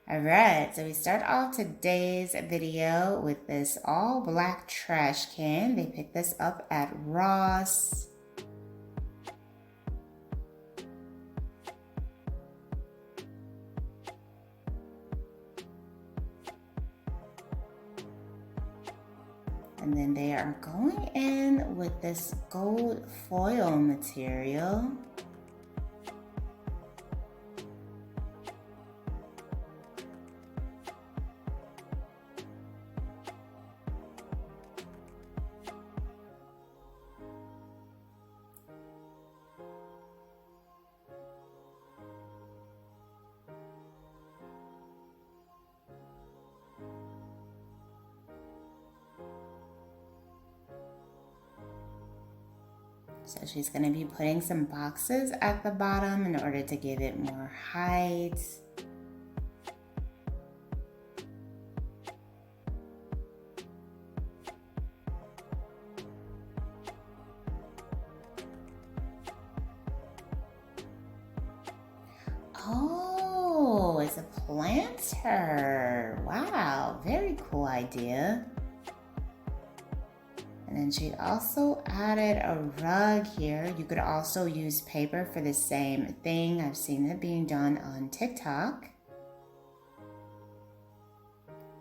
All right, so we start off today's video with this all black trash can. They picked this up at Ross. And then they are going in with this gold foil material. So she's going to be putting some boxes at the bottom in order to give it more height. Oh, it's a planter. Wow, very cool idea. And then she also added a rug here. You could also use paper for the same thing. I've seen it being done on TikTok.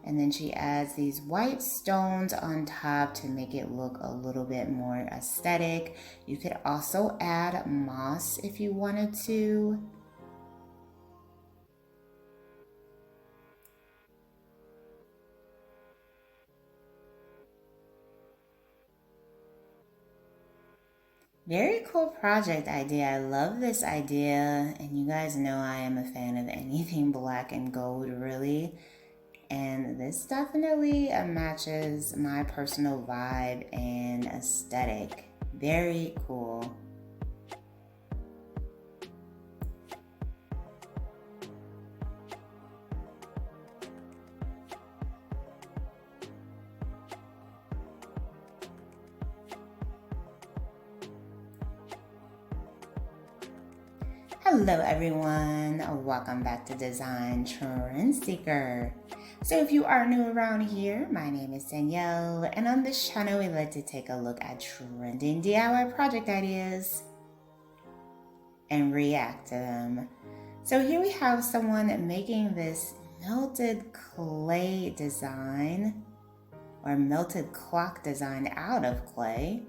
And then she adds these white stones on top to make it look a little bit more aesthetic. You could also add moss if you wanted to. Very cool project idea. I love this idea, and you guys know I am a fan of anything black and gold, really. And this definitely matches my personal vibe and aesthetic. Very cool. Hello everyone, welcome back to Design Trend Seeker. So if you are new around here, my name is Danielle, and on this channel we like to take a look at trending DIY project ideas and react to them. So here we have someone making this melted clay design, or melted clock design out of clay.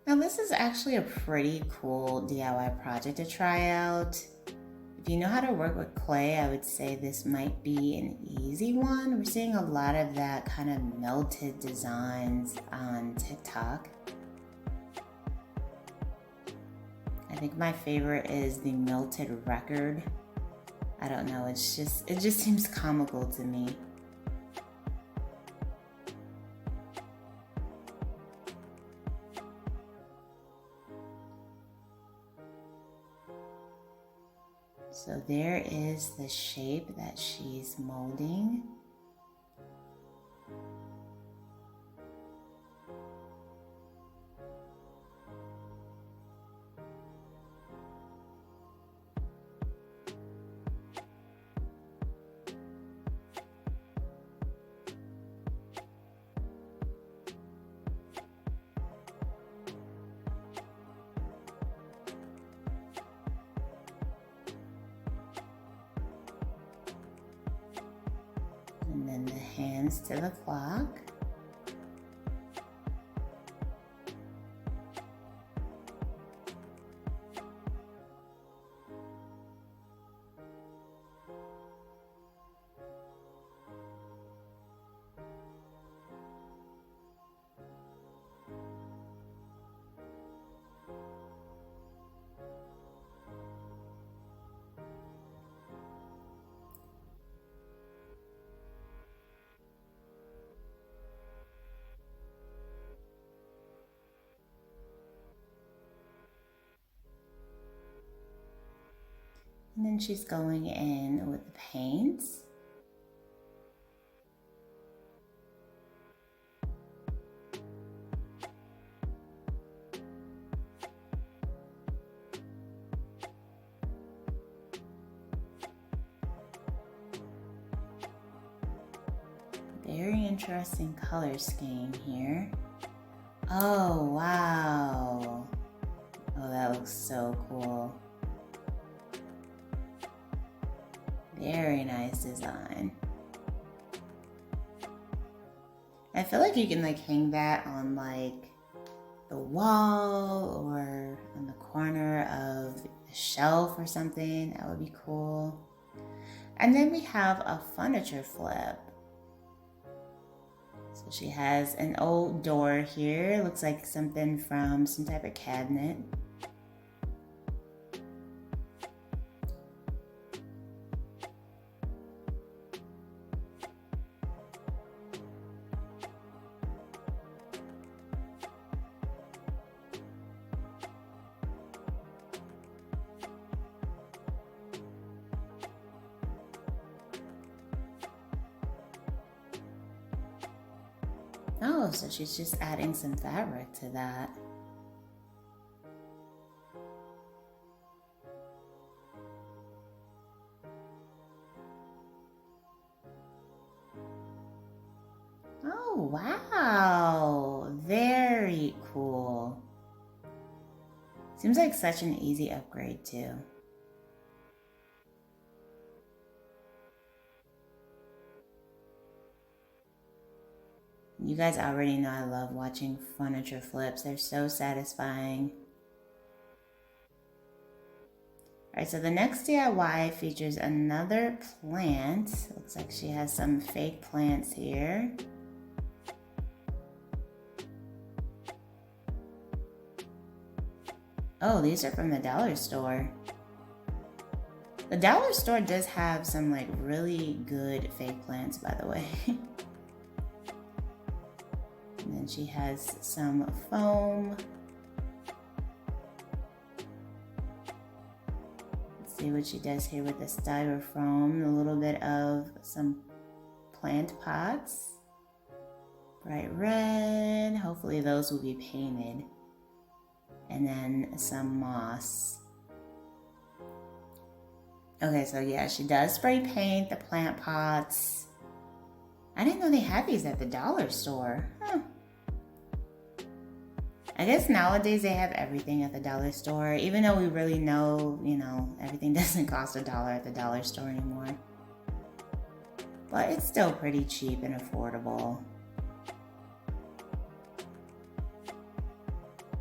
Now this is actually a pretty cool DIY project to try out. If you know how to work with clay, I would say this might be an easy one. We're seeing a lot of that kind of melted designs on TikTok. I think my favorite is the melted record. I don't know, it just seems comical to me. So there is the shape that she's molding. hands to the clock. And then she's going in with the paints. Very interesting color scheme here. Oh, wow. Oh, that looks so cool. Very nice design. I feel like you can like hang that on like the wall or on the corner of a shelf or something. That would be cool. And then we have a furniture flip. So she has an old door here. Looks like something from some type of cabinet. Oh, so she's just adding some fabric to that. Oh, wow. Very cool. Seems like such an easy upgrade too. You guys already know I love watching furniture flips. They're so satisfying. Alright, so the next DIY features another plant. Looks like she has some fake plants here. Oh, these are from the dollar store. The dollar store does have some like really good fake plants, by the way. And then she has some foam. Let's see what she does here with the styrofoam. A little bit of some plant pots. Bright red. Hopefully those will be painted. And then some moss. Okay, so yeah, she does spray paint the plant pots. I didn't know they had these at the dollar store. Huh. I guess nowadays they have everything at the dollar store, even though we really know, you know, everything doesn't cost $1 at the dollar store anymore. But it's still pretty cheap and affordable.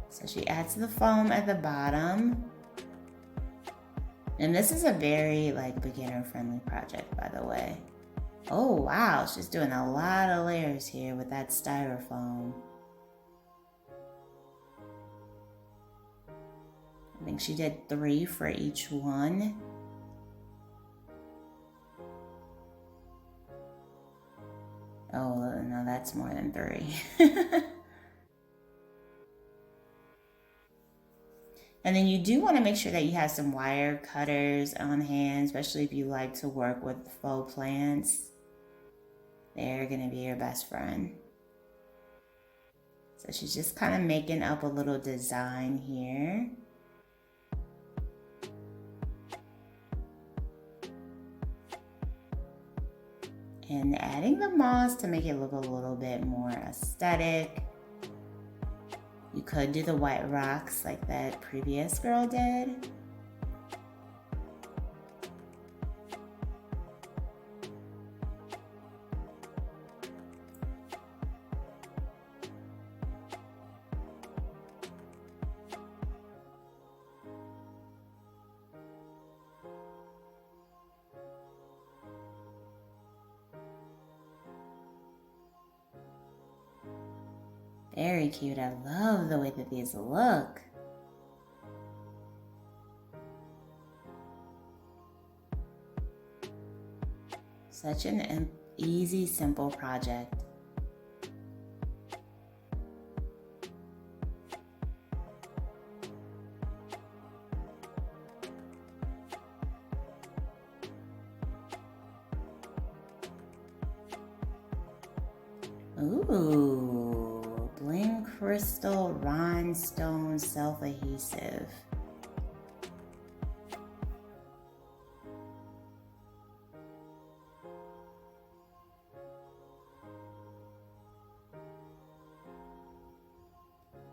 So she adds the foam at the bottom. And this is a very like beginner friendly project, by the way. Oh wow, she's doing a lot of layers here with that styrofoam. I think she did 3 for each one. Oh no, that's more than 3. And then you do want to make sure that you have some wire cutters on hand, especially if you like to work with faux plants. They're going to be your best friend. So she's just kind of making up a little design here. And adding the moss to make it look a little bit more aesthetic. You could do the white rocks like that previous girl did. Very cute. I love the way that these look. Such an easy, simple project. Ooh, bling crystal rhinestone self-adhesive.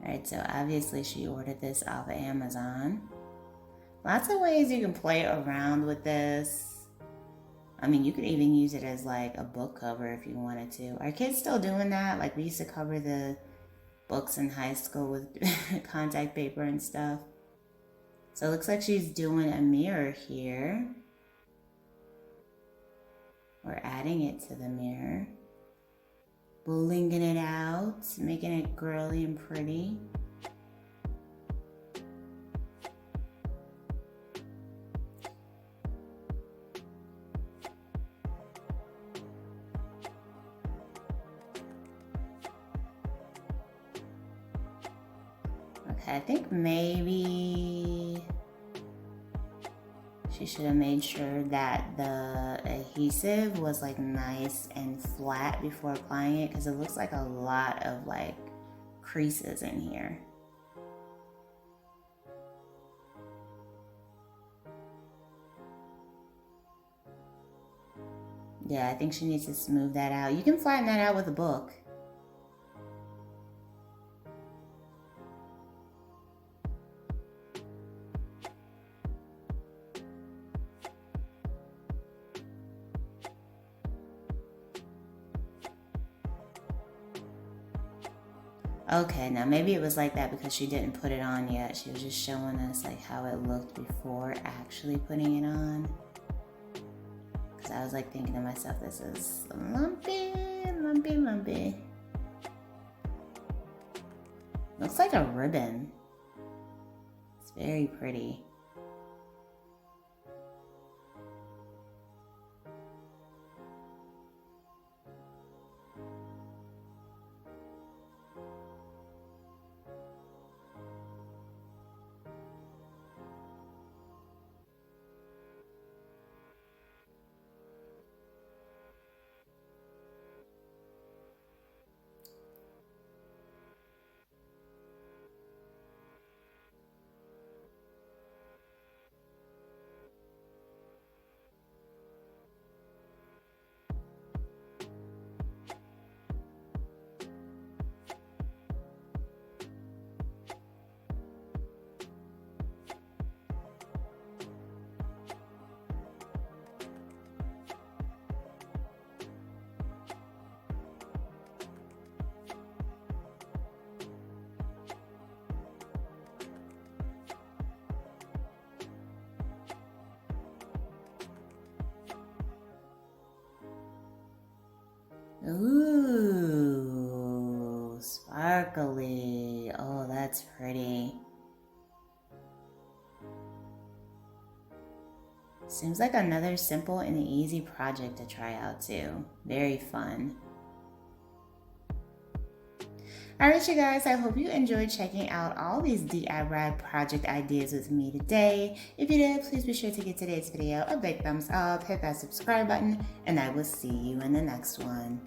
Alright, so obviously she ordered this off of Amazon. Lots of ways you can play around with this. I mean, you could even use it as like a book cover if you wanted to. Are kids still doing that? Like we used to cover the books in high school with contact paper and stuff. So it looks like she's doing a mirror here. We're adding it to the mirror. Blinging it out, making it girly and pretty. Okay, I think maybe she should have made sure that the adhesive was like nice and flat before applying it, because it looks like a lot of like creases in here. Yeah, I think she needs to smooth that out. You can flatten that out with a book. Okay, now maybe it was like that because she didn't put it on yet. She was just showing us like how it looked before actually putting it on. Because I was like thinking to myself, this is lumpy, lumpy, lumpy. Looks like a ribbon. It's very pretty. Ooh, sparkly. Oh, that's pretty. Seems like another simple and easy project to try out too. Very fun. Alright you guys, I hope you enjoyed checking out all these DIY project ideas with me today. If you did, please be sure to give today's video a big thumbs up, hit that subscribe button, and I will see you in the next one.